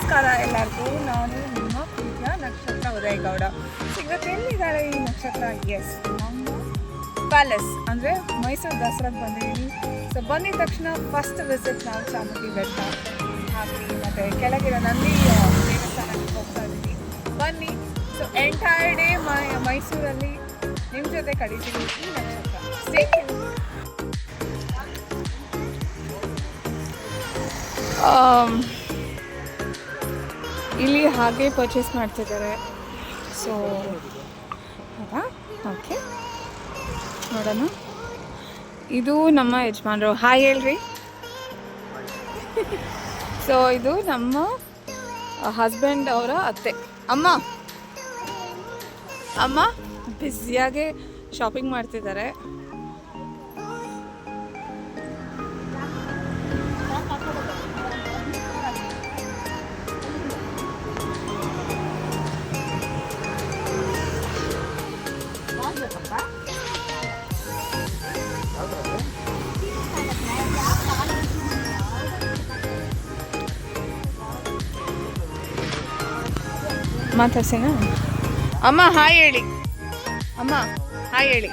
ನಮಸ್ಕಾರ ಎಲ್ಲರಿಗೂ. ನಾನು ನಿಮ್ಮ ಪ್ರೀತಿಯ ನಕ್ಷತ್ರ ಉದಯಗೌಡ. ಇವತ್ತು ಎಲ್ಲಿದ್ದಾಳೆ ಈ ನಕ್ಷತ್ರ? ಎಸ್, ನಮ್ಮ ಪ್ಯಾಲೇಸ್ ಅಂದರೆ ಮೈಸೂರು ದಸರಾಗೆ ಬಂದಿದ್ದೀನಿ. ಸೊ ಬಂದಿದ ತಕ್ಷಣ ಫಸ್ಟ್ ವಿಸಿಟ್ ನಾವು ಚಾಮುಂಡಿ ಬೆಟ್ಟ ಹಾಕಿ ಮತ್ತು ಕೆಳಗಿರೋ ನಂದಿ ದೇವಸ್ಥಾನಕ್ಕೆ ಹೋಗ್ತಾ ಇದ್ದೀವಿ. ಬನ್ನಿ. ಸೊ ಎಂಟೈರ್ ಡೇ ಮೈಸೂರಲ್ಲಿ ನಿಮ್ಮ ಜೊತೆ ಕಳೀತೀನಿ ಈ ನಕ್ಷತ್ರ. ಸ್ಟೇ ಇಲ್ಲಿ ಹಾಗೆ ಪರ್ಚೇಸ್ ಮಾಡ್ತಿದ್ದಾರೆ. ಸೊ ಹೌದಾ? ಓಕೆ, ನೋಡೋಣ. ಇದು ನಮ್ಮ ಯಜಮಾನರು. ಹಾಯ್ ಹೇಳ್ರಿ. ಸೊ ಇದು ನಮ್ಮ ಹಸ್ಬೆಂಡ್ ಅವರ ಅತ್ತೆ. ಅಮ್ಮ ಅಮ್ಮ ಬ್ಯುಸಿಯಾಗೆ ಶಾಪಿಂಗ್ ಮಾಡ್ತಿದ್ದಾರೆ. ಮಾತಾಡ್ಸೇನಾ? ಅಮ್ಮ ಹಾಯ್ ಹೇಳಿ. ಅಮ್ಮ ಹಾಯ್ ಹೇಳಿ.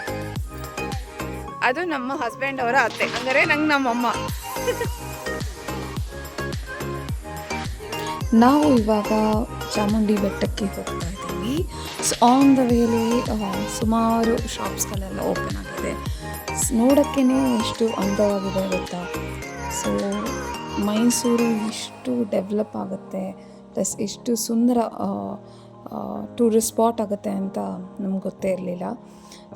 ಅದು ನಮ್ಮ ಹಸ್ಬೆಂಡ್ ಅವರ ಅತ್ತೆ, ಅಂದರೆ ನಂಗೆ ನಮ್ಮಮ್ಮ. ನಾವು ಇವಾಗ ಚಾಮುಂಡಿ ಬೆಟ್ಟಕ್ಕೆ ಹೋಗ್ತಾ ಇದ್ದೀವಿ. ಸೊ ಆನ್ ದ ವೇಲಿ ಸುಮಾರು ಶಾಪ್ಸ್ಗಳೆಲ್ಲ ಓಪನ್ ಆಗಿದೆ. ನೋಡೋಕ್ಕೇ ಎಷ್ಟು ಅಂದವಾಗಿದೆ ಗೊತ್ತಾ. ಸೊ ಮೈಸೂರು ಇಷ್ಟು ಡೆವಲಪ್ ಆಗುತ್ತೆ, ಪ್ಲಸ್ ಎಷ್ಟು ಸುಂದರ ಟೂರಿಸ್ಟ್ ಸ್ಪಾಟ್ ಆಗುತ್ತೆ ಅಂತ ನಮ್ಗೆ ಗೊತ್ತೇ ಇರಲಿಲ್ಲ.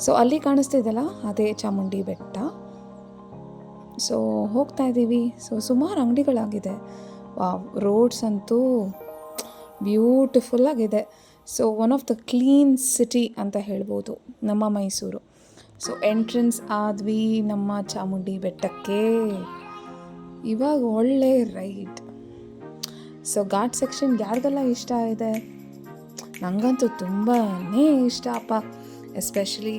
ಸೊ ಅಲ್ಲಿ ಕಾಣಿಸ್ತಿದ್ದಲ್ಲ ಅದೇ ಚಾಮುಂಡಿ ಬೆಟ್ಟ. ಸೊ ಹೋಗ್ತಾ ಇದ್ದೀವಿ. ಸೊ ಸುಮಾರು ಅಂಗಡಿಗಳಾಗಿದೆ. ರೋಡ್ಸ್ ಅಂತೂ ಬ್ಯೂಟಿಫುಲ್ ಆಗಿದೆ. So one of the clean city ಅಂತ ಹೇಳ್ಬೋದು ನಮ್ಮ ಮೈಸೂರು. ಸೊ ಎಂಟ್ರೆನ್ಸ್ ಆದ್ವಿ ನಮ್ಮ ಚಾಮುಂಡಿ ಬೆಟ್ಟಕ್ಕೆ. ಇವಾಗ ಒಳ್ಳೆ ರೈಡ್. ಸೊ ಘಾಟ್ ಸೆಕ್ಷನ್ ಯಾರಿಗೆಲ್ಲ ಇಷ್ಟ ಇದೆ? ನನಗಂತೂ ತುಂಬಾ ಇಷ್ಟ ಅಪ್ಪ. ಎಸ್ಪೆಷಲಿ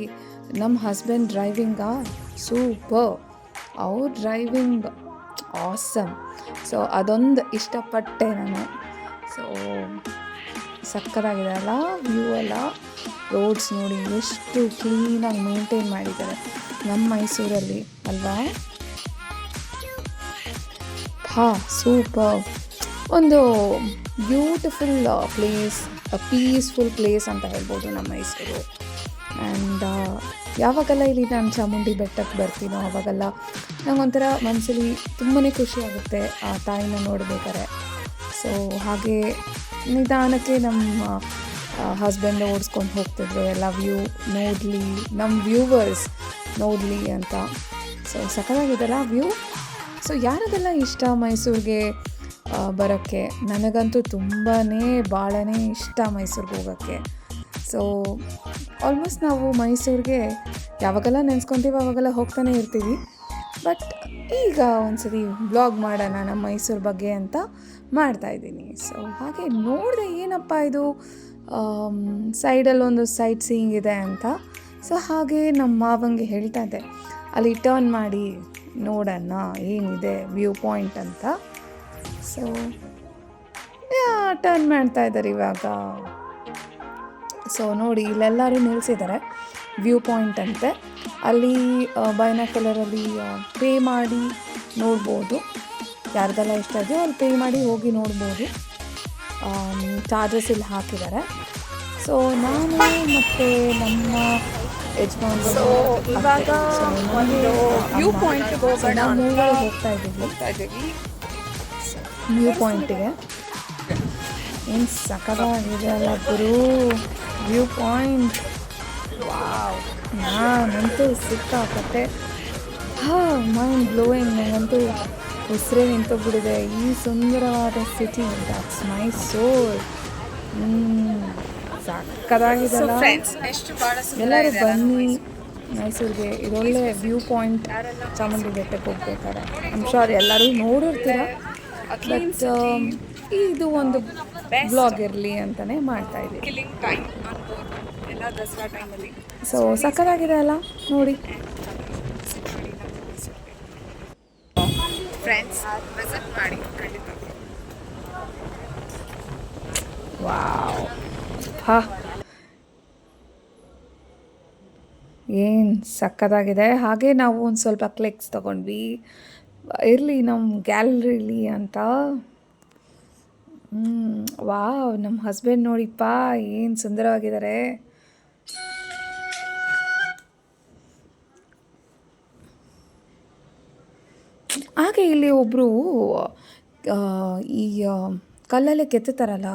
ನಮ್ಮ ಹಸ್ಬೆಂಡ್ ಡ್ರೈವಿಂಗಾ ಸೂಪರ್. ಅವ್ರ ಡ್ರೈವಿಂಗ್ ಆಸಮ್. ಸೊ ಅದೊಂದು ಇಷ್ಟಪಟ್ಟೆ ನಾನು. ಸೊ ಸಕ್ಕತ್ತಾಗಿದೆ ಅಲ್ಲ ವ್ಯೂ ಎಲ್ಲ. ರೋಡ್ಸ್ ನೋಡಿ ಎಷ್ಟು ಕ್ಲೀನಾಗಿ ಮೇಂಟೈನ್ ಮಾಡಿದ್ದಾರೆ ನಮ್ಮ ಮೈಸೂರಲ್ಲಿ ಅಲ್ವಾ? ಸೂಪರ್. ಒಂದು ಬ್ಯೂಟಿಫುಲ್ ಪ್ಲೇಸ್, ಪೀಸ್ಫುಲ್ ಪ್ಲೇಸ್ ಅಂತ ಹೇಳ್ಬೋದು ನಮ್ಮ ಮೈಸೂರು. ಆ್ಯಂಡ್ ಯಾವಾಗೆಲ್ಲ ಇಲ್ಲಿ ನಾನು ಚಾಮುಂಡಿ ಬೆಟ್ಟಕ್ಕೆ ಬರ್ತೀನೋ ಆವಾಗೆಲ್ಲ ನಂಗೊಂಥರ ಮನಸ್ಸಲ್ಲಿ ತುಂಬಾ ಖುಷಿ ಆಗುತ್ತೆ ಆ ತಾಯಿನ ನೋಡಬೇಕಾರೆ. ಸೊ ಹಾಗೆ ನಿಧಾನಕ್ಕೆ ನಮ್ಮ ಹಸ್ಬೆಂಡ್ ಓಡಿಸ್ಕೊಂಡು ಹೋಗ್ತಿದ್ರು ಎಲ್ಲ ವ್ಯೂ ನೋಡಲಿ, ನಮ್ಮ ವ್ಯೂವರ್ಸ್ ನೋಡಲಿ ಅಂತ. So ಸಕ್ಕತ್ತಾಗಿದೆಲ್ಲ view. ಸೊ ಯಾರಿಗೆಲ್ಲ ಇಷ್ಟ ಮೈಸೂರಿಗೆ ಬರೋಕ್ಕೆ? ನನಗಂತೂ ಭಾಳನೇ ಇಷ್ಟ ಮೈಸೂರಿಗೆ ಹೋಗೋಕ್ಕೆ. ಸೊ ಆಲ್ಮೋಸ್ಟ್ ನಾವು ಮೈಸೂರಿಗೆ ಯಾವಾಗೆಲ್ಲ ನೆನೆಸ್ಕೊತೀವಿ ಆವಾಗೆಲ್ಲ ಹೋಗ್ತಾನೆ ಇರ್ತೀವಿ. ಬಟ್ ಈಗ ಒಂದ್ಸರಿ ಬ್ಲಾಗ್ ಮಾಡೋಣ ನಮ್ಮ ಮೈಸೂರು ಬಗ್ಗೆ ಅಂತ ಮಾಡ್ತಾಯಿದ್ದೀನಿ. ಸೊ ಹಾಗೆ ನೋಡಿದೆ, ಏನಪ್ಪ ಇದು ಸೈಡಲ್ಲಿ ಒಂದು ಸೈಟ್ ಸೀಯಿಂಗ್ ಇದೆ ಅಂತ. ಸೊ ಹಾಗೆ ನಮ್ಮ ಮಾವಂಗೆ ಹೇಳ್ತಾ ಇದ್ದೆ, ಅಲ್ಲಿ ಟರ್ನ್ ಮಾಡಿ ನೋಡೋಣ ಏನಿದೆ ವ್ಯೂ ಪಾಯಿಂಟ್ ಅಂತ. ಸೊ ಟರ್ನ್ ಮಾಡ್ತಾ ಇದ್ದಾರೆ ಇವಾಗ. ಸೊ ನೋಡಿ ಇಲ್ಲೆಲ್ಲರೂ ನಿಲ್ಲಿಸಿದ್ದಾರೆ. ವ್ಯೂ ಪಾಯಿಂಟ್ ಅಂತೆ. ಅಲ್ಲಿ ಬೈನಾಕ್ಯುಲರಲ್ಲಿ ಪೇ ಮಾಡಿ ನೋಡ್ಬೋದು. ಯಾರ್ದೆಲ್ಲ ಇಷ್ಟ ಇದೆಯೋ ಅಲ್ಲಿ ಪೇ ಮಾಡಿ ಹೋಗಿ ನೋಡ್ಬೋದು. ಚಾರ್ಜಸ್ ಇಲ್ಲಿ ಹಾಕಿದ್ದಾರೆ. ಸೊ ನಾನು ಮತ್ತು ನಮ್ಮ ಯಜಮಾನ್ರು ಇವಾಗ ವ್ಯೂ ಪಾಯಿಂಟ್ಗೆ ಹೋಗ್ತಾ ಇದ್ದೀವಿ. ವ್ಯೂ ಪಾಯಿಂಟಿಗೆ ಏನು ಸಕ್ಕತ್ತಾಗಿದೆ ಅಲ್ಲ ಗುರು ವ್ಯೂ ಪಾಯಿಂಟ್. ವಾವ್, ನಾನಂತೂ ಸಿಕ್ಕಾಪಟ್ಟೆ ಮೈಂಡ್ ಬ್ಲೋಯಿಂಗ್. ನನಗಂತೂ ಉಸಿರೇ ನಿಂತೋಗ್ಬಿಟ್ಟಿದೆ. ಈ ಸುಂದರವಾದ ಸಿಟಿ, ದಟ್ಸ್ ಮೈಸೂರು. ಸಕ್ಕತ್ತಾಗಿದೆಲ್ಲ. ಎಲ್ಲರೂ ಬನ್ನಿ ಮೈಸೂರಿಗೆ. ಇದೊಳ್ಳೆ ವ್ಯೂ ಪಾಯಿಂಟ್. ಚಾಮುಂಡಿ ಬೆಟ್ಟಕ್ಕೆ ಹೋಗ್ಬೇಕಾದ್ರೆ ಐಮ್ ಶೋರ್ ಎಲ್ಲರೂ ನೋಡಿರ್ತೀರ. ಬಟ್ ಇದು ಒಂದು ಬ್ಲಾಗ್ ಇರಲಿ ಅಂತಲೇ ಮಾಡ್ತಾಯಿದ್ದೀವಿ. ಸೊ ಸಕ್ಕತ್ತಾಗಿದೆ ಅಲ್ಲ ನೋಡಿ. ಫ್ರೆಂಡ್ಸ್ ವಿಸಿಟ್ ಮಾಡಿ ಖಂಡಿತ. ವಾವ್! ಹಾ, ಏನು ಸಕ್ಕತ್ತಾಗಿದೆ. ಹಾಗೆ ನಾವು ಒಂದು ಸ್ವಲ್ಪ ಕ್ಲಿಕ್ಸ್ ತಗೊಂಡ್ವಿ. ಇರಲಿ ನಮ್ಮ ಗ್ಯಾಲರಿಲಿ ಅಂತ. ವಾವ್! ನಮ್ಮ ಹಸ್ಬೆಂಡ್ ನೋಡಿಪ್ಪ ಏನು ಸುಂದರವಾಗಿದ್ದಾರೆ. ಹಾಗೆ ಇಲ್ಲಿ ಒಬ್ಬರು ಈ ಕಲ್ಲಲ್ಲೇ ಕೆತ್ತುತ್ತಾರಲ್ಲ,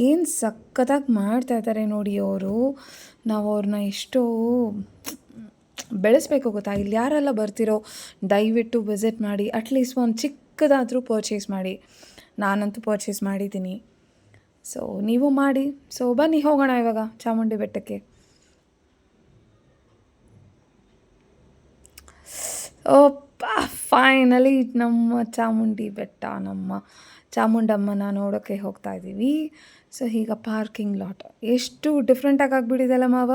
ಏನು ಸಕ್ಕತ್ತಾಗಿ ಮಾಡ್ತಾ ಇದ್ದಾರೆ ನೋಡಿ ಅವರು. ನಾವು ಅವ್ರನ್ನ ಎಷ್ಟೋ ಬೆಳೆಸ್ಬೇಕು ಗೊತ್ತಾ. ಇಲ್ಲಿ ಯಾರೆಲ್ಲ ಬರ್ತಿರೋ ದಯವಿಟ್ಟು ವಿಸಿಟ್ ಮಾಡಿ. ಅಟ್ಲೀಸ್ಟ್ ಒಂದು ಚಿಕ್ಕದಾದರೂ ಪರ್ಚೇಸ್ ಮಾಡಿ. ನಾನಂತೂ ಪರ್ಚೇಸ್ ಮಾಡಿದ್ದೀನಿ. ಸೊ ನೀವು ಮಾಡಿ. ಸೊ ಬನ್ನಿ ಹೋಗೋಣ ಇವಾಗ ಚಾಮುಂಡಿ ಬೆಟ್ಟಕ್ಕೆ. ಓಪ್ಪ, ಫೈನಲಿ ನಮ್ಮ ಚಾಮುಂಡಿ ಬೆಟ್ಟ, ನಮ್ಮ ಚಾಮುಂಡಮ್ಮನ ನೋಡೋಕ್ಕೆ ಹೋಗ್ತಾ ಇದ್ದೀವಿ. ಸೊ ಈಗ ಪಾರ್ಕಿಂಗ್ ಲಾಟ್ ಎಷ್ಟು ಡಿಫ್ರೆಂಟಾಗಿ ಆಗಿಬಿಟ್ಟಿದೆಲ್ಲ ಮಾವ.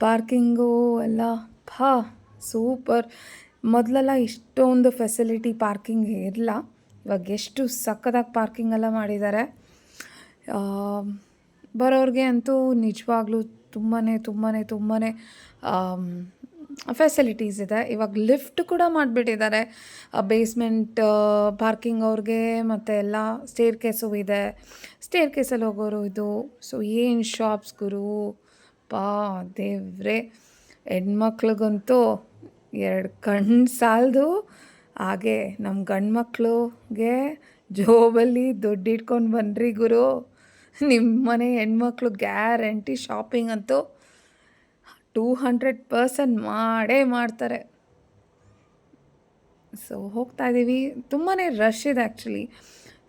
ಪಾರ್ಕಿಂಗು ಎಲ್ಲ ಪಾ ಸೂಪರ್. ಮೊದಲೆಲ್ಲ ಇಷ್ಟೊಂದು ಫೆಸಿಲಿಟಿ ಪಾರ್ಕಿಂಗ್ ಇರಲ್ಲ. ಇವಾಗ ಎಷ್ಟು ಸಕ್ಕತ್ತಾಗಿ ಪಾರ್ಕಿಂಗ್ ಎಲ್ಲ ಮಾಡಿದ್ದಾರೆ. ಬರೋರಿಗೆ ಅಂತೂ ನಿಜವಾಗ್ಲೂ ತುಂಬಾ ತುಂಬಾ ತುಂಬಾ ಫೆಸಿಲಿಟೀಸ್ ಇದೆ. ಇವಾಗ ಲಿಫ್ಟ್ ಕೂಡ ಮಾಡಿಬಿಟ್ಟಿದ್ದಾರೆ ಬೇಸ್ಮೆಂಟ್ ಪಾರ್ಕಿಂಗ್ ಅವ್ರಿಗೆ. ಮತ್ತು ಎಲ್ಲ ಸ್ಟೇರ್ ಕೇಸು ಇದೆ. ಸ್ಟೇರ್ ಕೇಸಲ್ಲಿ ಹೋಗೋರು ಇದು. ಸೊ ಏನು ಶಾಪ್ಸ್ ಗುರು, ಪಾ ದೇವ್ರೆ. ಹೆಣ್ಮಕ್ಳಿಗಂತೂ 2 ಕಣ್ಣು ಸಾಲದು. ಹಾಗೆ ನಮ್ಮ ಗಂಡು ಮಕ್ಳಿಗೆ ಜೋಬಲ್ಲಿ ದುಡ್ಡು ಇಟ್ಕೊಂಡು ಬನ್ನಿರಿ ಗುರು. ನಿಮ್ಮ ಮನೆ ಹೆಣ್ಮಕ್ಳು ಗ್ಯಾರಂಟಿ ಶಾಪಿಂಗ್ ಅಂತೂ 200% ಮಾಡೇ ಮಾಡ್ತಾರೆ. ಸೊ ಹೋಗ್ತಾ ಇದ್ದೀವಿ. ತುಂಬಾ ರಶ್ ಇದೆ ಆ್ಯಕ್ಚುಲಿ.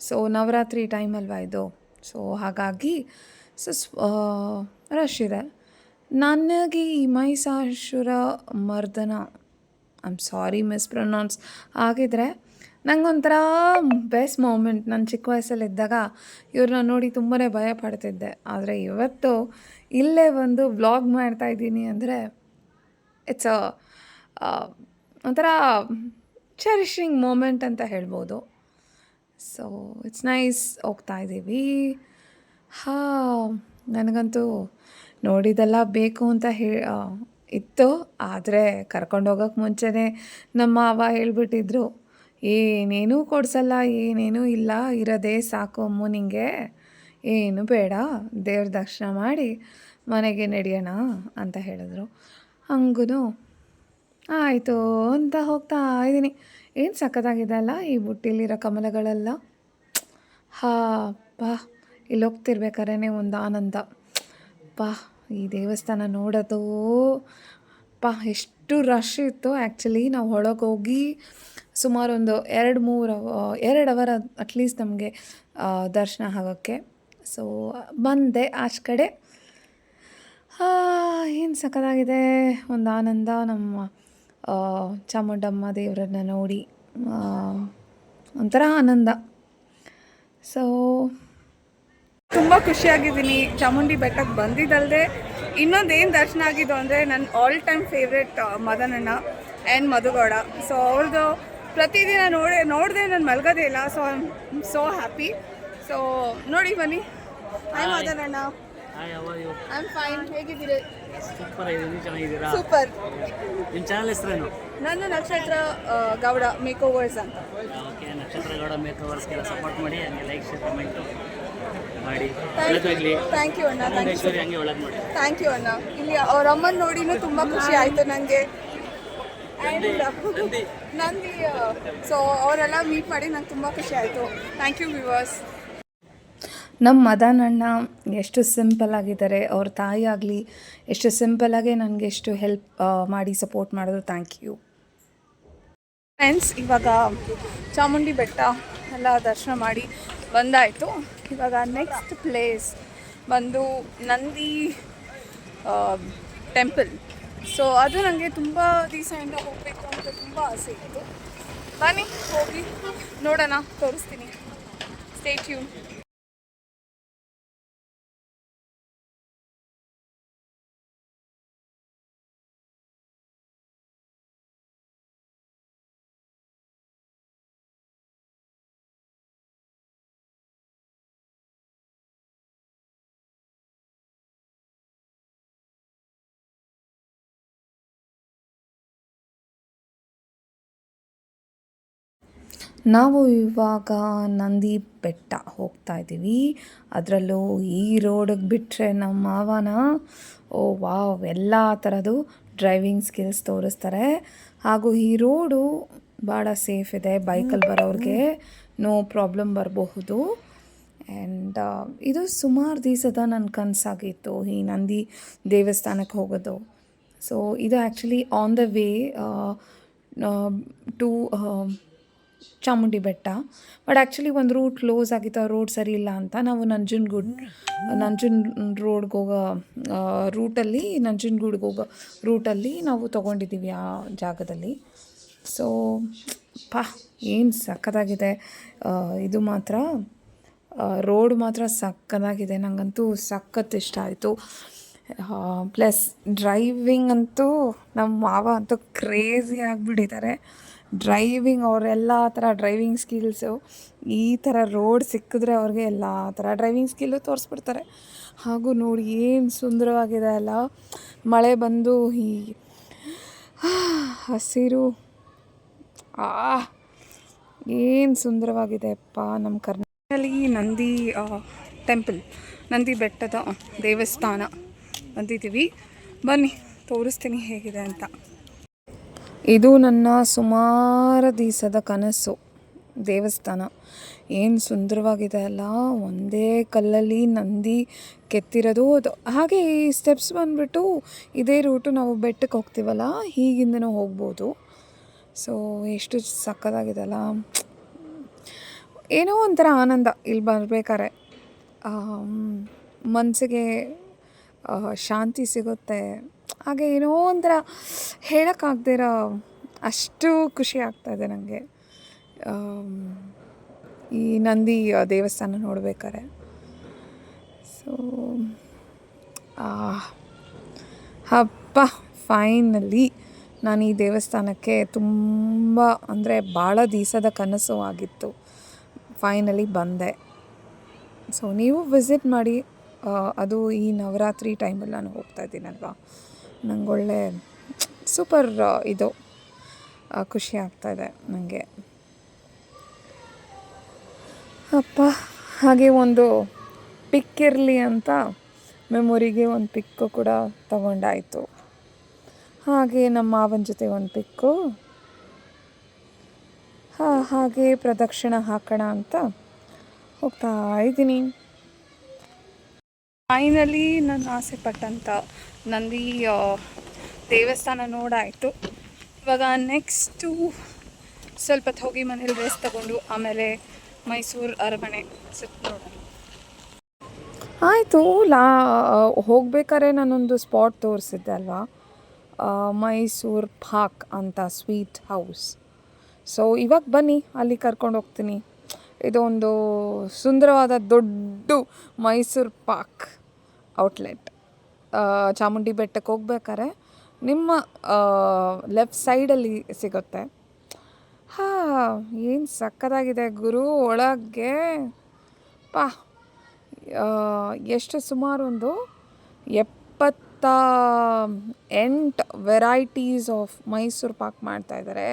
ಸೊ ನವರಾತ್ರಿ ಟೈಮ್ ಅಲ್ವಾ ಇದು. ಸೊ ಹಾಗಾಗಿ ರಶ್ ಇದೆ. ನನಗೆ ಈ ಮಹಿಷಾಸುರ ಮರ್ದನ, ಐ ಆಮ್ ಸಾರಿ ಮಿಸ್ಪ್ರೊನೌನ್ಸ್ ಆಗಿದ್ರೆ, ನಂಗೊಂಥರ ಬೆಸ್ಟ್ ಮೂಮೆಂಟ್. ನಾನು ಚಿಕ್ಕ ವಯಸ್ಸಲ್ಲಿದ್ದಾಗ ಇವ್ರನ್ನ ನೋಡಿ ತುಂಬಾ ಭಯ ಪಡ್ತಿದ್ದೆ. ಆದರೆ ಇವತ್ತು ಇಲ್ಲೇ ಬಂದು ವ್ಲಾಗ್ ಮಾಡ್ತಾಯಿದ್ದೀನಿ ಅಂದರೆ ಇಟ್ಸ್ ಒಂಥರ ಚೆರಿಷಿಂಗ್ ಮೂಮೆಂಟ್ ಅಂತ ಹೇಳ್ಬೋದು. So it's nice. ಹೋಗ್ತಾ ಇದ್ದೀವಿ. ನನಗಂತೂ ನೋಡಿದೆಲ್ಲ ಬೇಕು ಅಂತ ಇತ್ತು. ಆದರೆ ಕರ್ಕೊಂಡೋಗೋಕ್ಕೆ ಮುಂಚೆನೇ ನಮ್ಮ ಅವ್ವ ಹೇಳ್ಬಿಟ್ಟಿದ್ರು, ಏನೇನೂ ಕೊಡಿಸಲ್ಲ, ಏನೇನೂ ಇಲ್ಲ, ಇರೋದೇ ಸಾಕು ಅಮ್ಮು ನಿಂಗೆ, ಏನು ಬೇಡ, ದೇವ್ರ ದರ್ಶನ ಮಾಡಿ ಮನೆಗೆ ನಡೆಯೋಣ ಅಂತ ಹೇಳಿದ್ರು. ಹಂಗೂ ಆಯಿತು ಅಂತ ಹೋಗ್ತಾ ಇದ್ದೀನಿ. ಏನು ಸಕ್ಕತ್ತಾಗಿದೆ ಅಲ್ಲ ಈ ಬುಟ್ಟಿಲಿರೋ ಕಮಲಗಳೆಲ್ಲ. ಪಾ ಇಲ್ಲಿ ಹೋಗ್ತಿರ್ಬೇಕಾದ್ರೆ ಒಂದು ಆನಂದ. ಪಾ ಈ ದೇವಸ್ಥಾನ ನೋಡೋದು ಎಷ್ಟು ರಶ್ ಇತ್ತು. ಆ್ಯಕ್ಚುಲಿ ನಾವು ಒಳಗೆ ಹೋಗಿ ಸುಮಾರು ಒಂದು 2 ಅವರ್ ಅಟ್ಲೀಸ್ಟ್ ನಮಗೆ ದರ್ಶನ ಆಗೋಕ್ಕೆ. ಸೊ ಬಂದೆ ಆಚೆ ಕಡೆ. ಏನು ಸಕ್ಕತ್ತಾಗಿದೆ, ಒಂದು ಆನಂದ. ನಮ್ಮ ಚಾಮುಂಡಮ್ಮ ದೇವರನ್ನ ನೋಡಿ ಒಂಥರ ಆನಂದ. ಸೊ ತುಂಬ ಖುಷಿಯಾಗಿದ್ದೀನಿ ಚಾಮುಂಡಿ ಬೆಟ್ಟಕ್ಕೆ ಬಂದಿದ್ದಲ್ಲದೆ ಇನ್ನೊಂದು ಏನು ದರ್ಶನ ಆಗಿದ್ದು ಅಂದರೆ ನನ್ನ ಆಲ್ ಟೈಮ್ ಫೇವ್ರೆಟ್ ಮದನಣ್ಣ ಆ್ಯಂಡ್ ಮಧುಗೌಡ. ಸೊ ಅವ್ರದ್ದು ಪ್ರತಿದಿನ ನೋಡಿದೆ ನಾನು ಮಲಗೋದೇ ಇಲ್ಲ. So I am so happy. So ನೋಡಿ ಬನ್ನಿ. ಹಾಯ್ ಮದನಣ್ಣ. Hi, how are you? I am fine. ಹೇಗಿದ್ದೀರಿ? ಸೂಪರ್ ಆಗಿದ್ದೀನಿ, ಚೆನ್ನಾಗಿದ್ದೀರಾ? ಸೂಪರ್. ನಿಮ್ಮ ಚಾನಲ್ ಹೆಸರೇನು? ನಾನು ನಕ್ಷತ್ರ ಗೌಡ ಮೇಕೋವರ್ಸ್ ಅಂತ. ಓಕೆ, ನಕ್ಷತ್ರ ಗೌಡ ಮೇಕವರ್ಸ್ಗೆಲ್ಲ ಸಪೋರ್ಟ್ ಮಾಡಿ, ಹಂಗೆ ಲೈಕ್ ಶೇರ್ ಕಮೆಂಟು ಮಾಡಿ. ಒಳ್ಳೆದಾಗಲಿ. ಥ್ಯಾಂಕ್ ಯು ಅಣ್ಣ. ಐಶ್ವರ್ಯ ಹಂಗೆ ಒಳ್ಳೇದು ಮಾಡಿ. ಥ್ಯಾಂಕ್ ಯು ಅಣ್ಣ. ಇಲ್ಲಿ ಅವ್ರ ಅಮ್ಮನ ನೋಡಿನೂ ತುಂಬ ಖುಷಿ ಆಯಿತು ನನಗೆ. ನಂದಿ. ಸೊ ಅವರೆಲ್ಲ ಮೀಟ್ ಮಾಡಿ ನಂಗೆ ತುಂಬ ಖುಷಿ ಆಯಿತು. Thank you viewers. ನಮ್ಮ ಮದನಣ್ಣ ಎಷ್ಟು ಸಿಂಪಲ್ ಆಗಿದ್ದಾರೆ. ಅವ್ರ ತಾಯಿ ಆಗಲಿ ಎಷ್ಟು ಸಿಂಪಲ್ಲಾಗೆ ನನಗೆ ಎಷ್ಟು ಹೆಲ್ಪ್ ಮಾಡಿ ಸಪೋರ್ಟ್ ಮಾಡಿದ್ರು. Thank you friends. ಇವಾಗ ಚಾಮುಂಡಿ ಬೆಟ್ಟ ಎಲ್ಲ ದರ್ಶನ ಮಾಡಿ ಬಂದಾಯಿತು. ಇವಾಗ ನೆಕ್ಸ್ಟ್ ಪ್ಲೇಸ್ ಬಂದು ನಂದಿ ಟೆಂಪಲ್. ಸೊ ಅದು ನನಗೆ ತುಂಬ ದಿವಸದಿಂದ ಹೋಗಬೇಕು ಅಂತ ತುಂಬ ಆಸೆ ಇತ್ತು. ಬನ್ನಿ ಹೋಗಿ ನೋಡೋಣ, ತೋರಿಸ್ತೀನಿ. Stay tune. ನಾವು ಇವಾಗ ನಂದಿ ಬೆಟ್ಟ ಹೋಗ್ತಾ ಇದ್ದೀವಿ. ಅದರಲ್ಲೂ ಈ ರೋಡಿಗೆ ಬಿಟ್ಟರೆ ನಮ್ಮ ಮಾವನ ಓ ವಾವ್ ಎಲ್ಲ ಥರದ್ದು ಡ್ರೈವಿಂಗ್ ಸ್ಕಿಲ್ಸ್ ತೋರಿಸ್ತಾರೆ. ಹಾಗೂ ಈ ರೋಡು ಭಾಳ ಸೇಫ್ ಇದೆ, ಬೈಕಲ್ಲಿ ಬರೋರಿಗೆ ನೋ ಪ್ರಾಬ್ಲಮ್ ಬರಬಹುದು. ಆ್ಯಂಡ್ ಇದು ಸುಮಾರು ದಿವಸದ ನನ್ನ ಕನಸಾಗಿತ್ತು, ಈ ನಂದಿ ದೇವಸ್ಥಾನಕ್ಕೆ ಹೋಗೋದು. ಸೊ ಇದು actually on the way to Chamundi Betta. But actually ಒಂದು ರೂಟ್ ಕ್ಲೋಸ್ ಆಗಿತ್ತು, ಆ ರೋಡ್ ಸರಿ ಇಲ್ಲ ಅಂತ ನಾವು ನಂಜನ ರೋಡ್ಗೆ ಹೋಗೋ ನಂಜನಗೂಡಿಗೆ ಹೋಗೋ ರೂಟಲ್ಲಿ ನಾವು ತೊಗೊಂಡಿದ್ದೀವಿ ಆ ಜಾಗದಲ್ಲಿ. ಸೊ ಏನು ಸಕ್ಕತ್ತಾಗಿದೆ. ಇದು ಮಾತ್ರ ರೋಡ್ ಮಾತ್ರ ಸಕ್ಕತ್ತಾಗಿದೆ, ನನಗಂತೂ ಸಖತ್ ಇಷ್ಟ ಆಯಿತು. ಪ್ಲಸ್ ಡ್ರೈವಿಂಗ್ ಅಂತೂ ನಮ್ಮ ಮಾವ ಅಂತೂ ಕ್ರೇಜಿ ಆಗಿಬಿಟ್ಟಿದ್ದಾರೆ ಡ್ರೈವಿಂಗ್. ಅವರೆಲ್ಲ ಥರ ಡ್ರೈವಿಂಗ್ ಸ್ಕಿಲ್ಸು, ಈ ಥರ ರೋಡ್ ಸಿಕ್ಕಿದ್ರೆ ಅವ್ರಿಗೆ ಎಲ್ಲ ಥರ ಡ್ರೈವಿಂಗ್ ಸ್ಕಿಲ್ಲು ತೋರಿಸ್ಬಿಡ್ತಾರೆ. ಹಾಗೂ ನೋಡಿ ಏನು ಸುಂದರವಾಗಿದೆ ಅಲ್ಲ, ಮಳೆ ಬಂದು ಈ ಹಸಿರು ಏನು ಸುಂದರವಾಗಿದೆ ಅಪ್ಪ. ನಮ್ಮ ಕರ್ನಾಟಕದಲ್ಲಿ ನಂದಿ ಟೆಂಪಲ್, ನಂದಿ ಬೆಟ್ಟದ ದೇವಸ್ಥಾನ ಬಂದಿದ್ದೀವಿ. ಬನ್ನಿ ತೋರಿಸ್ತೀನಿ ಹೇಗಿದೆ ಅಂತ. ಇದು ನನ್ನ ಸುಮಾರು ದಿವಸದ ಕನಸು, ದೇವಸ್ಥಾನ. ಏನು ಸುಂದರವಾಗಿದೆ ಅಲ್ಲ, ಒಂದೇ ಕಲ್ಲಲ್ಲಿ ನಂದಿ ಕೆತ್ತಿರೋದು. ಅದು ಹಾಗೆ ಈ ಸ್ಟೆಪ್ಸ್ ಬಂದುಬಿಟ್ಟು ಇದೇ ರೂಟು ನಾವು ಬೆಟ್ಟಕ್ಕೆ ಹೋಗ್ತೀವಲ್ಲ, ಹೀಗಿಂದನೂ ಹೋಗ್ಬೋದು. ಸೊ ಎಷ್ಟು ಸಕ್ಕತ್ತಾಗಿದೆ ಅಲ್ಲ, ಏನೋ ಒಂಥರ ಆನಂದ ಇಲ್ಲಿ ಬರಬೇಕಾರೆ. ಮನಸ್ಸಿಗೆ ಶಾಂತಿ ಸಿಗುತ್ತೆ. ಹಾಗೆ ಏನೋ ಒಂಥರ ಹೇಳೋಕ್ಕಾಗ್ದಿರೋ ಅಷ್ಟು ಖುಷಿ ಆಗ್ತಾಯಿದೆ ನನಗೆ ಈ ನಂದಿ ದೇವಸ್ಥಾನ ನೋಡಬೇಕಾರೆ. ಸೊ ಹಬ್ಬ ಫೈನಲಿ ನಾನು ಈ ದೇವಸ್ಥಾನಕ್ಕೆ ತುಂಬ ಅಂದರೆ ಭಾಳ ದಿವಸದ ಕನಸು ಆಗಿತ್ತು, ಫೈನಲಿ ಬಂದೆ. ಸೊ ನೀವು ವಿಸಿಟ್ ಮಾಡಿ. ಅದು ಈ ನವರಾತ್ರಿ ಟೈಮಲ್ಲಿ ನಾನು ಹೋಗ್ತಾಯಿದ್ದೀನಲ್ವ, ನನಗೊಳ್ಳೆ ಸೂಪರ್ ಇದು ಖುಷಿ ಆಗ್ತಾಯಿದೆ ನನಗೆ ಅಪ್ಪ. ಹಾಗೆ ಒಂದು ಪಿಕ್ ಇರಲಿ ಅಂತ ಮೆಮೊರಿಗೆ ಒಂದು ಪಿಕ್ಕು ಕೂಡ ತಗೊಂಡಾಯಿತು. ಹಾಗೆ ನಮ್ಮ ಮಾವನ ಜೊತೆ ಒಂದು ಪಿಕ್ಕು, ಹಾಗೆ ಪ್ರದಕ್ಷಿಣೆ ಹಾಕೋಣ ಅಂತ ಹೋಗ್ತಾ ಇದ್ದೀನಿ. ಫೈನಲಿ ನಾನು ಆಸೆ ಪಟ್ಟಂಥ ನಂದಿ ದೇವಸ್ಥಾನ ನೋಡಾಯಿತು. ಇವಾಗ ನೆಕ್ಸ್ಟು ಸ್ವಲ್ಪ ಹೊತ್ತು ಹೋಗಿ ಮನೇಲಿ ರೆಸ್ಟ್ ತಗೊಂಡು ಆಮೇಲೆ ಮೈಸೂರು ಅರಮನೆ ಸುತ್ತ ನೋಡೋಣ. ಆಯಿತು, ಹೋಗ್ಬೇಕಾದ್ರೆ ನಾನೊಂದು ಸ್ಪಾಟ್ ತೋರಿಸಿದ್ದೆ ಅಲ್ವಾ, ಮೈಸೂರು ಪಾಕ್ ಅಂತ ಸ್ವೀಟ್ ಹೌಸ್. ಸೊ ಇವಾಗ ಬನ್ನಿ ಅಲ್ಲಿ ಕರ್ಕೊಂಡು ಹೋಗ್ತೀನಿ. ಇದೊಂದು ಸುಂದರವಾದ ದೊಡ್ಡ ಮೈಸೂರು ಪಾಕ್ ಔಟ್ಲೆಟ್. ಚಾಮುಂಡಿ ಬೆಟ್ಟಕ್ಕೆ ಹೋಗ್ಬೇಕಾರೆ ನಿಮ್ಮ ಲೆಫ್ಟ್ ಸೈಡಲ್ಲಿ ಸಿಗುತ್ತೆ. ಏನು ಸಕ್ಕತ್ತಾಗಿದೆ ಗುರು ಒಳಗೆ. ಎಷ್ಟು ಸುಮಾರು ಒಂದು 78 ವೆರೈಟೀಸ್ ಆಫ್ ಮೈಸೂರು ಪಾಕ್ ಮಾಡ್ತಾಯಿದ್ದಾರೆ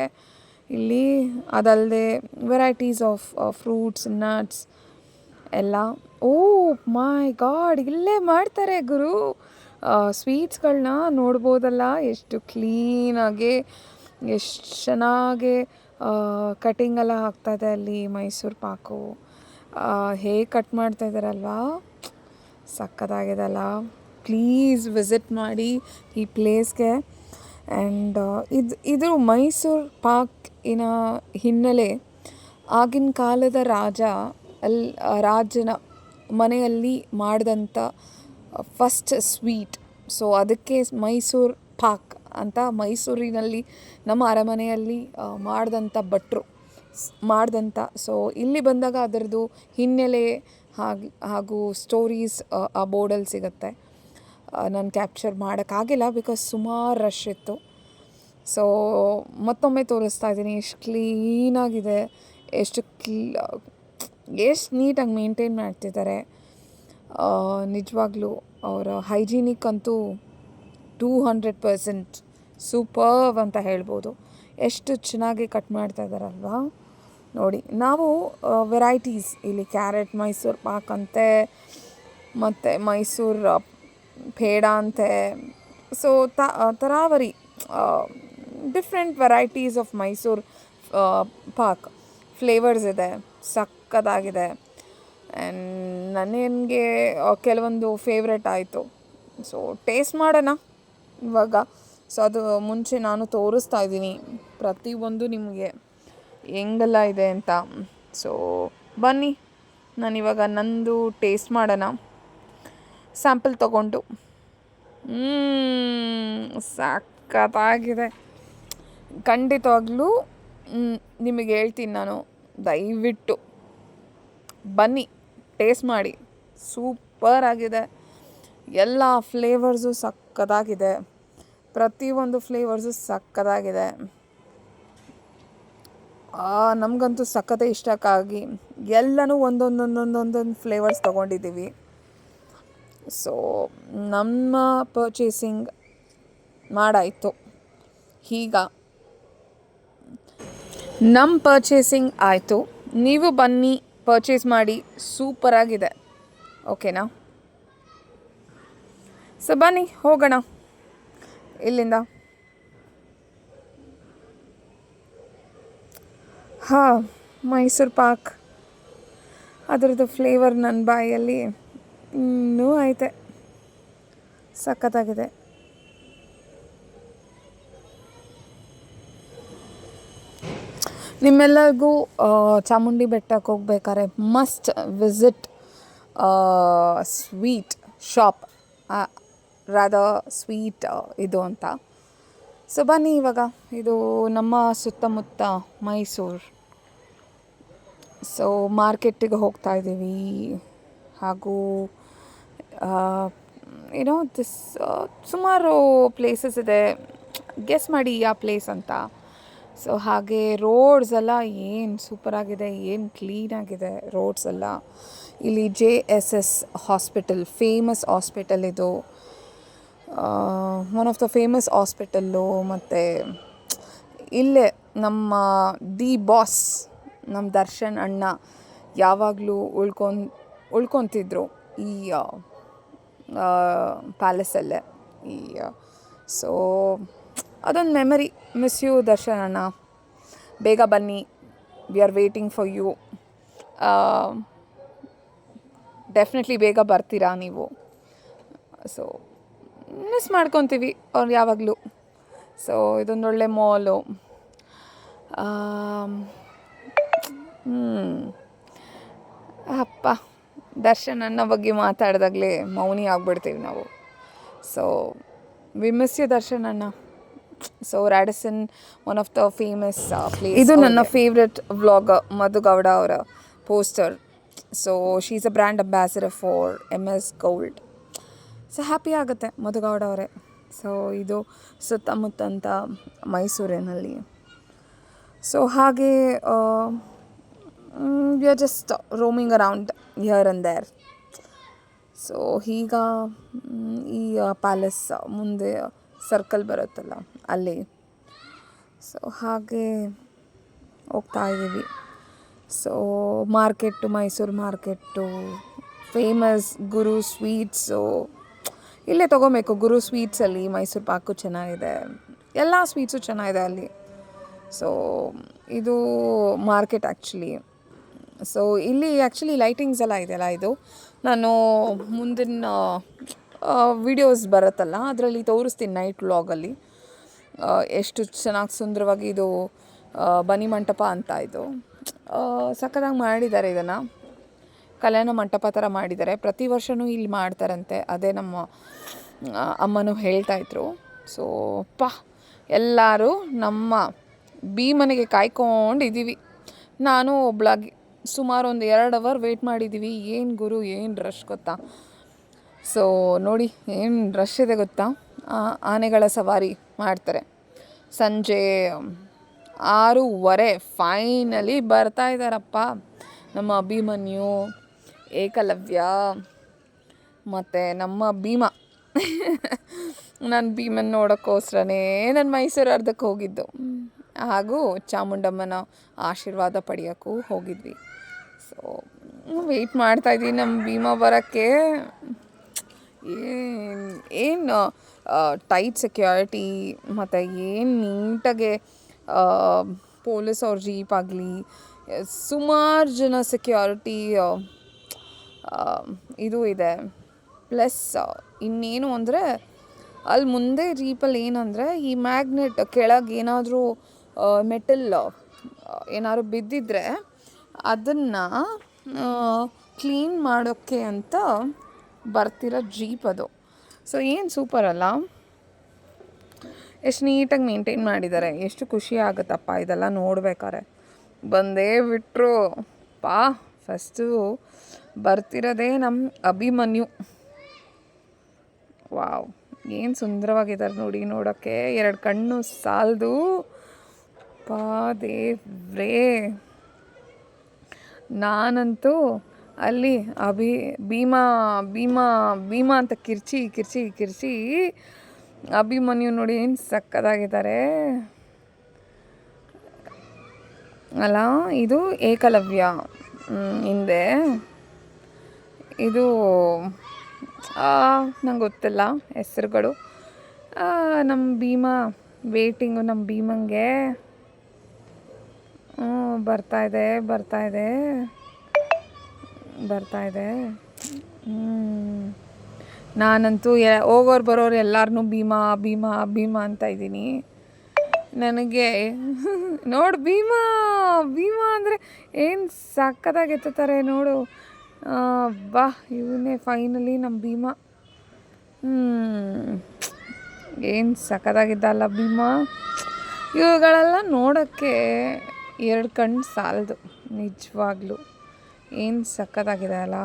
ಇಲ್ಲಿ. ಅದಲ್ಲದೆ ವೆರೈಟೀಸ್ ಆಫ್ ಫ್ರೂಟ್ಸ್, ನಟ್ಸ್ ಎಲ್ಲ. ಓ ಮೈ ಗಾಡ್, ಇಲ್ಲೇ ಮಾಡ್ತಾರೆ ಗುರು ಸ್ವೀಟ್ಸ್ಗಳನ್ನ ನೋಡ್ಬೋದಲ್ಲ. ಎಷ್ಟು ಕ್ಲೀನಾಗಿ, ಎಷ್ಟು ಚೆನ್ನಾಗಿ ಕಟಿಂಗೆಲ್ಲ ಆಗ್ತಾಯಿದೆ ಅಲ್ಲಿ ಮೈಸೂರು ಪಾಕು. ಹೇಗೆ ಕಟ್ ಮಾಡ್ತಾಯಿದ್ದಾರಲ್ವಾ, ಸಕ್ಕತ್ತಾಗಿದೆಲ್ಲ. ಪ್ಲೀಸ್ ವಿಸಿಟ್ ಮಾಡಿ ಈ ಪ್ಲೇಸ್ಗೆ. ಆ್ಯಂಡ್ ಇದು ಮೈಸೂರು ಪಾಕಿನ ಹಿನ್ನೆಲೆ ಆಗಿನ ಕಾಲದ ರಾಜನ ಮನೆಯಲ್ಲಿ ಮಾಡಿದಂಥ ಫಸ್ಟ್ ಸ್ವೀಟ್. ಸೊ ಅದಕ್ಕೆ ಮೈಸೂರು ಪಾಕ್ ಅಂತ ಮೈಸೂರಿನಲ್ಲಿ ನಮ್ಮ ಅರಮನೆಯಲ್ಲಿ ಭಟ್ರು ಮಾಡಿದಂಥ. ಸೊ ಇಲ್ಲಿ ಬಂದಾಗ ಅದರದ್ದು ಹಿನ್ನೆಲೆ ಹಾಗೂ ಸ್ಟೋರೀಸ್ ಆ ಬೋರ್ಡಲ್ಲಿ ಸಿಗುತ್ತೆ. ನಾನು ಕ್ಯಾಪ್ಚರ್ ಮಾಡೋಕ್ಕಾಗಿಲ್ಲ ಬಿಕಾಸ್ ಸುಮಾರು ರಶ್ ಇತ್ತು. ಸೊ ಮತ್ತೊಮ್ಮೆ ತೋರಿಸ್ತಾ ಇದ್ದೀನಿ ಎಷ್ಟು ಕ್ಲೀನಾಗಿದೆ, ಎಷ್ಟು ನೀಟಾಗಿ ಮೇಂಟೈನ್ ಮಾಡ್ತಿದ್ದಾರೆ. ನಿಜವಾಗ್ಲೂ ಅವರ ಹೈಜೀನಿಕ್ ಅಂತೂ 200% ಸೂಪರ್ವ್ ಅಂತ ಹೇಳ್ಬೋದು. ಎಷ್ಟು ಚೆನ್ನಾಗಿ ಕಟ್ ಮಾಡ್ತಾ ಇದ್ದಾರಲ್ವಾ. ನೋಡಿ ನಾವು ವೆರೈಟೀಸ್ ಇಲ್ಲಿ ಕ್ಯಾರೆಟ್ ಮೈಸೂರು ಪಾಕ್ ಅಂತೆ ಮತ್ತು ಮೈಸೂರು ಪೇಡ ಅಂತೆ. ಸೊ ತರಾವರಿ different varieties of Mysuru pak flavours ಇದೆ, ಸಕ್ಕತ್ತಾಗಿದೆ. ಆ್ಯಂಡ್ ನನಗೆ ಕೆಲವೊಂದು ಫೇವ್ರೆಟ್ ಆಯಿತು. ಸೊ ಟೇಸ್ಟ್ ಮಾಡೋಣ ಇವಾಗ. ಸೊ ಅದು ಮುಂಚೆ ನಾನು ತೋರಿಸ್ತಾ ಇದ್ದೀನಿ ಪ್ರತಿಯೊಂದು ನಿಮಗೆ ಹೆಂಗೆಲ್ಲ ಇದೆ ಅಂತ. ಸೊ ಬನ್ನಿ ನಾನಿವಾಗ ನಂದು ಟೇಸ್ಟ್ ಮಾಡೋಣ ಸ್ಯಾಂಪಲ್ ತೊಗೊಂಡು. ಸಕ್ಕತ್ತಾಗಿದೆ ಖಂಡಿತವಾಗ್ಲೂ. ನಿಮಗೆ ಹೇಳ್ತೀನಿ ನಾನು, ದಯವಿಟ್ಟು ಬನ್ನಿ ಟೇಸ್ಟ್ ಮಾಡಿ. ಸೂಪರ್ ಆಗಿದೆ. ಎಲ್ಲ ಫ್ಲೇವರ್ಸು ಸಕ್ಕತ್ತಾಗಿದೆ, ಪ್ರತಿಯೊಂದು ಫ್ಲೇವರ್ಸು ಸಕ್ಕತ್ತಾಗಿದೆ. ನಮಗಂತೂ ಸಕ್ಕತ್ತೆ ಇಷ್ಟಕ್ಕಾಗಿ ಎಲ್ಲನೂ ಒಂದೊಂದು ಫ್ಲೇವರ್ಸ್ ತೊಗೊಂಡಿದ್ದೀವಿ. ಸೊ ನಮ್ಮ ಪರ್ಚೇಸಿಂಗ್ ಮಾಡಾಯಿತು. ಈಗ ನಮ್ಮ ಪರ್ಚೇಸಿಂಗ್ ಆಯಿತು. ನೀವು ಬನ್ನಿ ಪರ್ಚೇಸ್ ಮಾಡಿ, ಸೂಪರಾಗಿದೆ. ಓಕೆನಾ? ಸೊ ಬನ್ನಿ ಹೋಗೋಣ ಇಲ್ಲಿಂದ. ಮೈಸೂರು ಪಾಕ್ ಅದರದ್ದು ಫ್ಲೇವರ್ ನನ್ನ ಬಾಯಲ್ಲಿ ಇನ್ನೂ ಐತೆ, ಸಖತ್ತಾಗಿದೆ. ನಿಮ್ಮೆಲ್ಲರಿಗೂ ಚಾಮುಂಡಿ ಬೆಟ್ಟಕ್ಕೆ ಹೋಗ್ಬೇಕಾದ್ರೆ must visit sweet shop, rather sweet ಇದು ಅಂತ. ಸೊ ಬನ್ನಿ ಇವಾಗ. ಇದು ನಮ್ಮ ಸುತ್ತಮುತ್ತ ಮೈಸೂರು. ಸೊ ಮಾರ್ಕೆಟಿಗೆ ಹೋಗ್ತಾ ಇದ್ದೀವಿ. ಹಾಗೂ ಏನೋ ಸುಮಾರು ಪ್ಲೇಸಸ್ ಇದೆ, ಗೆಸ್ ಮಾಡಿ ಯಾವ ಪ್ಲೇಸ್ ಅಂತ. ಸೊ ಹಾಗೆ ರೋಡ್ಸ್ ಎಲ್ಲ ಏನು ಸೂಪರಾಗಿದೆ, ಏನು ಕ್ಲೀನಾಗಿದೆ ರೋಡ್ಸ್ ಎಲ್ಲ. ಇಲ್ಲಿ JSS ಹಾಸ್ಪಿಟಲ್, ಫೇಮಸ್ ಹಾಸ್ಪಿಟಲ್ ಇದು, one of the famous hospital. ಮತ್ತು ಇಲ್ಲೇ ನಮ್ಮ ದಿ ಬಾಸ್, ನಮ್ಮ ದರ್ಶನ್ ಅಣ್ಣ ಯಾವಾಗಲೂ ಉಳ್ಕೊತಿದ್ರು ಈ ಪ್ಯಾಲೇಸಲ್ಲೇ. ಸೊ ಅದೊಂದು ಮೆಮರಿ. ಮಿಸ್ ಯು ದರ್ಶನ್ ಅಣ್ಣ, ಬೇಗ ಬನ್ನಿ, we are waiting for you. Definitely ಬೇಗ ಬರ್ತೀರಾ ನೀವು. ಸೊ ಮಿಸ್ ಮಾಡ್ಕೊತೀವಿ ಅವ್ರು ಯಾವಾಗಲೂ. ಸೊ ಇದೊಂದೊಳ್ಳೆ ಮಾಲು. ಅಪ್ಪ, ದರ್ಶನ್ ಅಣ್ಣ ಬಗ್ಗೆ ಮಾತಾಡಿದಾಗಲೇ ಮೌನಿ ಆಗ್ಬಿಡ್ತೀವಿ ನಾವು. So we miss you Darshan ಅಣ್ಣ. So Radisson one of the famous place. ಇದು ನನ್ನ ಫೇವ್ರೆಟ್ ವ್ಲಾಗರ್ ಮಧುಗೌಡ ಅವರ poster. So she is a brand ambassador for MS Gold. So happy ಆಗುತ್ತೆ ಮಧುಗೌಡ ಅವರೇ. ಸೊ ಇದು ಸುತ್ತಮುತ್ತಂತ ಮೈಸೂರಿನಲ್ಲಿ. ಸೊ ಹಾಗೆ we are just roaming around here and there. So ಈಗ ಈ ಪ್ಯಾಲೇಸ್ ಮುಂದೆ ಸರ್ಕಲ್ ಬರುತ್ತಲ್ಲ ಅಲ್ಲಿ. ಸೊ ಹಾಗೆ ಹೋಗ್ತಾ ಇದ್ದೀವಿ. So market, Mysuru market famous. ಗುರು ಸ್ವೀಟ್ಸು ಇಲ್ಲೇ ತೊಗೊಬೇಕು. ಗುರು ಸ್ವೀಟ್ಸಲ್ಲಿ ಮೈಸೂರು ಪಾಕು ಚೆನ್ನಾಗಿದೆ, ಎಲ್ಲ ಸ್ವೀಟ್ಸು ಚೆನ್ನಾಗಿದೆ ಅಲ್ಲಿ. ಸೊ ಇದು ಮಾರ್ಕೆಟ್ ಆ್ಯಕ್ಚುಲಿ. ಸೊ ಇಲ್ಲಿ ಆ್ಯಕ್ಚುಲಿ ಲೈಟಿಂಗ್ಸ್ ಎಲ್ಲ ಇದೆಯಲ್ಲ, ಇದು ನಾನು ಮುಂದಿನ ವಿಡಿಯೋಸ್ ಬರುತ್ತಲ್ಲ ಅದರಲ್ಲಿ ತೋರಿಸ್ತೀನಿ, ನೈಟ್ ವ್ಲಾಗಲ್ಲಿ. ಎಷ್ಟು ಚೆನ್ನಾಗಿ ಸುಂದರವಾಗಿ ಇದು ಬನ್ನಿ ಮಂಟಪ ಅಂತ. ಇದು ಸಕ್ಕತ್ತಾಗಿ ಮಾಡಿದ್ದಾರೆ. ಇದನ್ನು ಕಲ್ಯಾಣ ಮಂಟಪ ಥರ ಮಾಡಿದ್ದಾರೆ. ಪ್ರತಿ ವರ್ಷವೂ ಇಲ್ಲಿ ಮಾಡ್ತಾರಂತೆ, ಅದೇ ನಮ್ಮ ಅಮ್ಮನೂ ಹೇಳ್ತಾಯಿದ್ರು. ಸೊ ಎಲ್ಲರೂ ನಮ್ಮ ಭೀಮನಿಗೆ ಕಾಯ್ಕೊಂಡಿದ್ದೀವಿ. ನಾನು ಒಬ್ಳಾಗಿ ಸುಮಾರು ಒಂದು 2 ಅವರ್ ವೆಯ್ಟ್ ಮಾಡಿದ್ದೀವಿ. ಏನು ಗುರು, ಏನು ರಶ್ ಗೊತ್ತಾ. ಸೊ ನೋಡಿ ಏನು ರಶ್ ಇದೆ ಗೊತ್ತಾ. ಆನೆಗಳ ಸವಾರಿ ಮಾಡ್ತಾರೆ. ಸಂಜೆ 6:30 ಫೈನಲಿ ಬರ್ತಾ ಇದ್ದಾರಪ್ಪ ನಮ್ಮ ಅಭಿಮನ್ಯು, ಏಕಲವ್ಯ ಮತ್ತು ನಮ್ಮ ಭೀಮ. ನಾನು ಭೀಮನ್ ನೋಡೋಕ್ಕೋಸ್ಕರನೇ ನಾನು ಮೈಸೂರು ಅರ್ಧಕ್ಕೆ ಹೋಗಿದ್ದು. ಹಾಗೂ ಚಾಮುಂಡಮ್ಮನ ಆಶೀರ್ವಾದ ಪಡೆಯೋಕ್ಕೂ ಹೋಗಿದ್ವಿ. ಸೊ ವೆಯ್ಟ್ ಮಾಡ್ತಾಯಿದ್ವಿ ನಮ್ಮ ಭೀಮಾ ಬರೋಕ್ಕೆ. ಏನು ಟೈಟ್ ಸೆಕ್ಯೂರಿಟಿ ಮತ್ತು ಏನು ನೀಟಾಗೆ ಪೊಲೀಸ್ ಅವ್ರ ಜೀಪ್ ಆಗಲಿ, ಸುಮಾರು ಜನ ಸೆಕ್ಯೂರಿಟಿ ಇದು ಇದೆ. ಪ್ಲಸ್ ಇನ್ನೇನು ಅಂದರೆ ಅಲ್ಲಿ ಮುಂದೆ ಜೀಪಲ್ಲಿ ಏನಂದರೆ ಈ ಮ್ಯಾಗ್ನೆಟ್ ಕೆಳಗೆ ಏನಾದರೂ ಮೆಟಲ್ ಏನಾದ್ರು ಬಿದ್ದಿದ್ರೆ ಅದನ್ನು ಕ್ಲೀನ್ ಮಾಡೋಕ್ಕೆ ಅಂತ ಬರ್ತಿರೋ ಜೀಪ್ ಅದು. ಸೊ ಏನು ಸೂಪರ್ ಅಲ್ಲ, ಎಷ್ಟು ನೀಟಾಗಿ ಮೇಂಟೈನ್ ಮಾಡಿದ್ದಾರೆ. ಎಷ್ಟು ಖುಷಿ ಆಗುತ್ತಪ್ಪ ಇದೆಲ್ಲ ನೋಡ್ಬೇಕಾರೆ. ಬಂದೇ ಬಿಟ್ಟರು ಫಸ್ಟು ಬರ್ತಿರೋದೇ ನಮ್ಮ ಅಭಿಮನ್ಯು. ವಾವ್, ಏನು ಸುಂದರವಾಗಿದ್ದಾರೆ ನೋಡಿ ನೋಡೋಕ್ಕೆ. 2 ಕಣ್ಣು ಸಾಲದು ದೇವ್ರೇ. ನಾನಂತೂ ಅಲ್ಲಿ ಭೀಮಾ ಭೀಮಾ ಭೀಮಾ ಅಂತ ಕಿರ್ಚಿ ಅಭಿಮನ್ಯು ನೋಡಿ ಏನು ಸಕ್ಕದಾಗಿದ್ದಾರೆ ಅಲ್ಲ. ಇದು ಏಕಲವ್ಯ ಹಿಂದೆ, ಇದು ನಂಗೆ ಗೊತ್ತಿಲ್ಲ ಹೆಸರುಗಳು. ನಮ್ಮ ಭೀಮಾ ವೇಟಿಂಗು, ನಮ್ಮ ಭೀಮಂಗೆ ಬರ್ತಾ ಇದೆ. ನಾನಂತೂ ಹೋಗೋರು ಬರೋರು ಎಲ್ಲರನ್ನೂ ಭೀಮಾ ಅಂತ ಇದ್ದೀನಿ. ನನಗೆ ನೋಡು ಭೀಮಾ ಅಂದರೆ ಏನು ಸಕ್ಕತ್ತಾಗಿ ಎತ್ತುತ್ತಾರೆ ನೋಡು. ಇವನೇ ಫೈನಲಿ ನಮ್ಮ ಭೀಮಾ. ಏನು ಸಕ್ಕತ್ತಾಗಿದ್ದಲ್ಲ ಭೀಮಾ. ಇವುಗಳೆಲ್ಲ ನೋಡೋಕ್ಕೆ 2 ಕಣ್ಣು ಸಾಲದು ನಿಜವಾಗ್ಲೂ. ಏನು ಸಕ್ಕತ್ತಾಗಿದೆ ಅಲ್ಲ.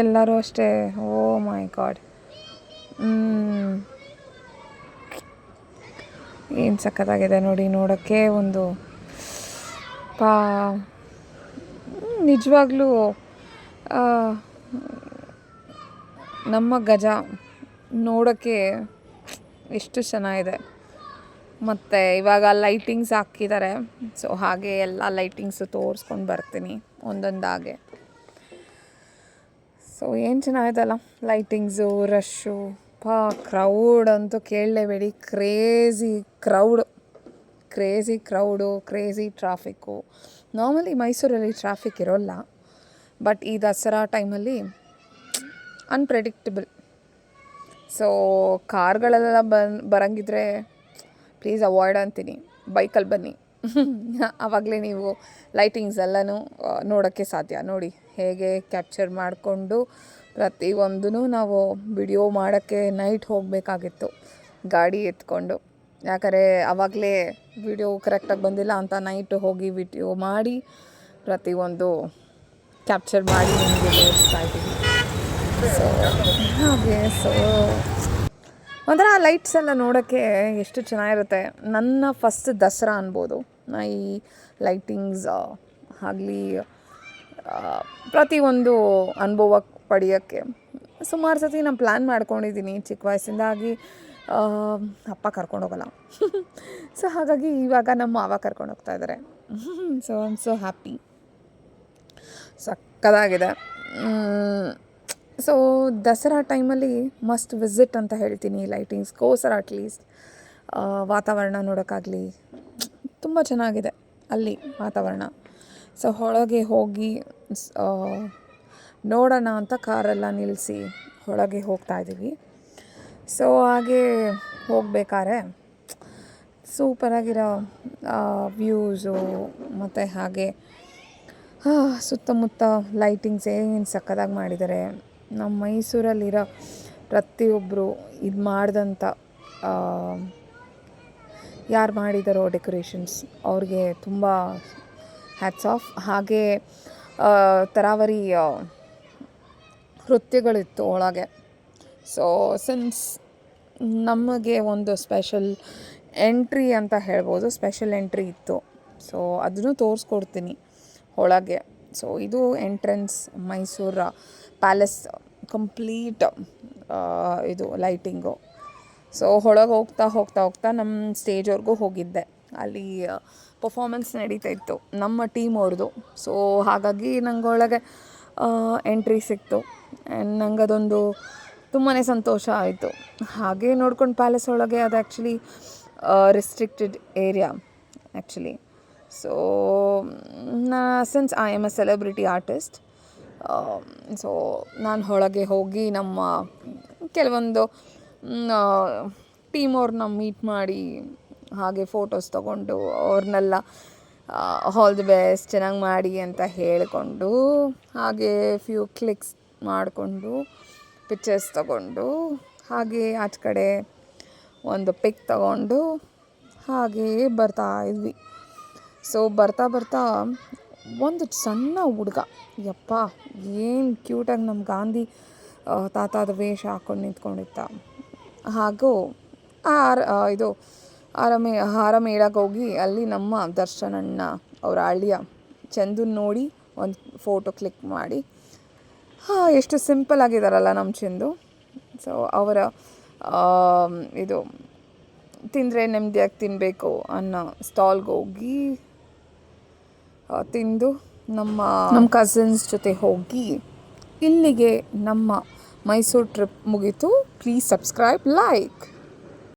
ಎಲ್ಲರೂ ಅಷ್ಟೇ. ಓ ಮೈ ಗಾಡ್, ಏನು ಸಕ್ಕತ್ತಾಗಿದೆ ನೋಡಿ ನೋಡೋಕ್ಕೆ. ಒಂದು ನಿಜವಾಗ್ಲೂ ನಮ್ಮ ಗಜ ನೋಡೋಕ್ಕೆ ಎಷ್ಟು ಚೆನ್ನಾಗಿದೆ. ಮತ್ತು ಇವಾಗ ಲೈಟಿಂಗ್ಸ್ ಹಾಕಿದ್ದಾರೆ. ಸೊ ಹಾಗೆ ಎಲ್ಲ ಲೈಟಿಂಗ್ಸು ತೋರಿಸ್ಕೊಂಡು ಬರ್ತೀನಿ ಒಂದೊಂದಾಗೆ. ಸೊ ಏನು ಚೆನ್ನಾಗಿದೆಲ್ಲ ಲೈಟಿಂಗ್ಸು, ರಶ್ಶು, ಕ್ರೌಡ್ ಅಂತೂ ಕೇಳಲೇಬೇಡಿ. Crazy crowd, crazy traffic. Normally ಮೈಸೂರಲ್ಲಿ ಟ್ರಾಫಿಕ್ ಇರೋಲ್ಲ, ಬಟ್ ಈ ದಸರಾ ಟೈಮಲ್ಲಿ ಅನ್ಪ್ರೆಡಿಕ್ಟಬಲ್. ಸೊ ಕಾರ್ಗಳೆಲ್ಲ ಬರಂಗಿದ್ರೆ ಪ್ಲೀಸ್ ಅವಾಯ್ಡ್ ಅಂತೀನಿ. ಬೈಕಲ್ಲಿ ಬನ್ನಿ, ಆವಾಗಲೇ ನೀವು ಲೈಟಿಂಗ್ಸ್ ಎಲ್ಲನೂ ನೋಡೋಕ್ಕೆ ಸಾಧ್ಯ. ನೋಡಿ ಹೇಗೆ ಕ್ಯಾಪ್ಚರ್ ಮಾಡಿಕೊಂಡು ಪ್ರತಿಯೊಂದೂ ನಾವು ವಿಡಿಯೋ ಮಾಡೋಕ್ಕೆ ನೈಟ್ ಹೋಗಬೇಕಾಗಿತ್ತು ಗಾಡಿ ಎತ್ಕೊಂಡು. ಯಾಕಂದರೆ ಆವಾಗಲೇ ವಿಡಿಯೋ ಕರೆಕ್ಟಾಗಿ ಬಂದಿಲ್ಲ ಅಂತ ನೈಟು ಹೋಗಿ ವಿಡಿಯೋ ಮಾಡಿ ಪ್ರತಿಯೊಂದು ಕ್ಯಾಪ್ಚರ್ ಮಾಡಿ ನಿಮಗೆ ತೋರಿಸ್ತಾ ಇದ್ದೀವಿ. ಸೊ ಹಾಗೆ ಒಂಥರ ಲೈಟ್ಸ್ ಎಲ್ಲ ನೋಡೋಕ್ಕೆ ಎಷ್ಟು ಚೆನ್ನಾಗಿರುತ್ತೆ. ನನ್ನ ಫಸ್ಟ್ ದಸರಾ ಅನ್ಬೋದು ಈ ಲೈಟಿಂಗ್ಸ್ ಆಗಲಿ ಪ್ರತಿಯೊಂದು ಅನುಭವ ಪಡೆಯೋಕ್ಕೆ. ಸುಮಾರು ಸತಿ ನಾನು ಪ್ಲ್ಯಾನ್ ಮಾಡ್ಕೊಂಡಿದ್ದೀನಿ ಚಿಕ್ಕ ವಯಸ್ಸಿಂದಾಗಿ. ಅಪ್ಪ ಕರ್ಕೊಂಡೋಗಲ್ಲ. ಸೊ ಹಾಗಾಗಿ ಇವಾಗ ನಮ್ಮ ಮಾವ ಕರ್ಕೊಂಡು ಹೋಗ್ತಾ ಇದ್ದಾರೆ. So I am so happy. ಸಕ್ಕತ್ತಾಗಿದೆ. ಸೊ ದಸರಾ ಟೈಮಲ್ಲಿ ಮಸ್ಟ್ ವಿಸಿಟ್ ಅಂತ ಹೇಳ್ತೀನಿ ಲೈಟಿಂಗ್ಸ್ಗೋಸ್ಕರ. ಅಟ್ಲೀಸ್ಟ್ ವಾತಾವರಣ ನೋಡೋಕ್ಕಾಗಲಿ ತುಂಬ ಚೆನ್ನಾಗಿದೆ ಅಲ್ಲಿ ವಾತಾವರಣ. ಸೊ ಒಳಗೆ ಹೋಗಿ ನೋಡೋಣ ಅಂತ ಕಾರೆಲ್ಲ ನಿಲ್ಲಿಸಿ ಒಳಗೆ ಹೋಗ್ತಾಯಿದ್ದೀವಿ. ಸೊ ಹಾಗೆ ಹೋಗ್ಬೇಕಾದ್ರೆ ಸೂಪರಾಗಿರೋ ವ್ಯೂಸು ಮತ್ತು ಹಾಗೆ ಸುತ್ತಮುತ್ತ ಲೈಟಿಂಗ್ಸ್ ಏನು ಸಕ್ಕತ್ತಾಗಿ ಮಾಡಿದ್ದಾರೆ. ನಮ್ಮ ಮೈಸೂರಲ್ಲಿರೋ ಪ್ರತಿಯೊಬ್ಬರು ಇದು ಮಾಡಿದಂಥ ಯಾರು ಮಾಡಿದಾರೋ ಡೆಕೋರೇಷನ್ಸ್ ಅವ್ರಿಗೆ ತುಂಬ ಹ್ಯಾಟ್ಸ್ ಆಫ್. ಹಾಗೆ ತರಾವರಿ ನೃತ್ಯಗಳಿತ್ತು ಒಳಗೆ. ಸೊ ಸಿನ್ಸ್ ನಮಗೆ ಒಂದು ಸ್ಪೆಷಲ್ ಎಂಟ್ರಿ ಅಂತ ಹೇಳ್ಬೋದು, ಸ್ಪೆಷಲ್ ಎಂಟ್ರಿ ಇತ್ತು. ಸೊ ಅದನ್ನು ತೋರಿಸ್ಕೊಡ್ತೀನಿ ಒಳಗೆ. ಸೊ ಇದು ಎಂಟ್ರೆನ್ಸ್ ಮೈಸೂರು ಪ್ಯಾಲೇಸ್ ಕಂಪ್ಲೀಟ್ ಇದು ಲೈಟಿಂಗು. ಸೊ ಒಳಗೆ ಹೋಗ್ತಾ ಹೋಗ್ತಾ ಹೋಗ್ತಾ ನಮ್ಮ ಸ್ಟೇಜ್ವರೆಗೂ ಹೋಗಿದ್ದೆ. ಅಲ್ಲಿ ಪರ್ಫಾಮೆನ್ಸ್ ನಡೀತಾ ಇತ್ತು ನಮ್ಮ ಟೀಮ್ ಅವ್ರದ್ದು. ಸೊ ಹಾಗಾಗಿ ನಂಗೆ ಒಳಗೆ ಎಂಟ್ರಿ ಸಿಕ್ತು. ಆ್ಯಂಡ್ ನಂಗೆ ಅದೊಂದು ತುಂಬಾ ಸಂತೋಷ ಆಯಿತು. ಹಾಗೆ ನೋಡ್ಕೊಂಡು ಪ್ಯಾಲೇಸ್ ಒಳಗೆ ಅದು actually restricted area actually. So since I am A celebrity artist, so ನಾನು ಒಳಗೆ ಹೋಗಿ ನಮ್ಮ ಕೆಲವೊಂದು ಟೀಮ್ ಅವ್ರನ್ನ ಮೀಟ್ ಮಾಡಿ ಹಾಗೆ ಫೋಟೋಸ್ ತೊಗೊಂಡು ಅವ್ರನ್ನೆಲ್ಲ ಆಲ್ ದಿ ಬೆಸ್ಟ್ ಚೆನ್ನಾಗಿ ಮಾಡಿ ಅಂತ ಹೇಳಿಕೊಂಡು ಹಾಗೆ ಫ್ಯೂ ಕ್ಲಿಕ್ಸ್ ಮಾಡಿಕೊಂಡು ಪಿಕ್ಚರ್ಸ್ ತಗೊಂಡು ಹಾಗೆ ಆಚೆ ಕಡೆ ಒಂದು ಪಿಕ್ ತಗೊಂಡು ಹಾಗೇ ಬರ್ತಾ ಇದ್ವಿ. ಸೊ ಬರ್ತಾ ಬರ್ತಾ ಒಂದು ಸಣ್ಣ ಹುಡುಗ, ಯಪ್ಪ ಏನು ಕ್ಯೂಟಾಗಿ ನಮ್ಮ ಗಾಂಧಿ ತಾತಾದ ವೇಷ ಹಾಕ್ಕೊಂಡು ನಿಂತ್ಕೊಂಡಿತ್ತ. ಹಾಗೂ ಹಾರ ಮೇಳಕ್ಕೆ ಹೋಗಿ ಅಲ್ಲಿ ನಮ್ಮ ದರ್ಶನಣ್ಣ ಅವರ ಅಳಿಯ ಚಂದನ್ ನೋಡಿ ಒಂದು ಫೋಟೋ ಕ್ಲಿಕ್ ಮಾಡಿ, ಎಷ್ಟು ಸಿಂಪಲ್ ಆಗಿದ್ದಾರಲ್ಲ ನಮ್ಮ ಚಂದು. ಸೊ ಅವರ ಇದು ತಿಂದರೆ ನೆಮ್ಮದಿಯಾಗಿ ತಿನ್ನಬೇಕು ಅನ್ನೋ ಸ್ಟಾಲ್ಗೆ ಹೋಗಿ ತಿಂದು ನಮ್ಮ ಕಸಿನ್ಸ್ ಜೊತೆ ಹೋಗಿ ಇಲ್ಲಿಗೆ ನಮ್ಮ ಮೈಸೂರು ಟ್ರಿಪ್ ಮುಗೀತು. Please subscribe, like.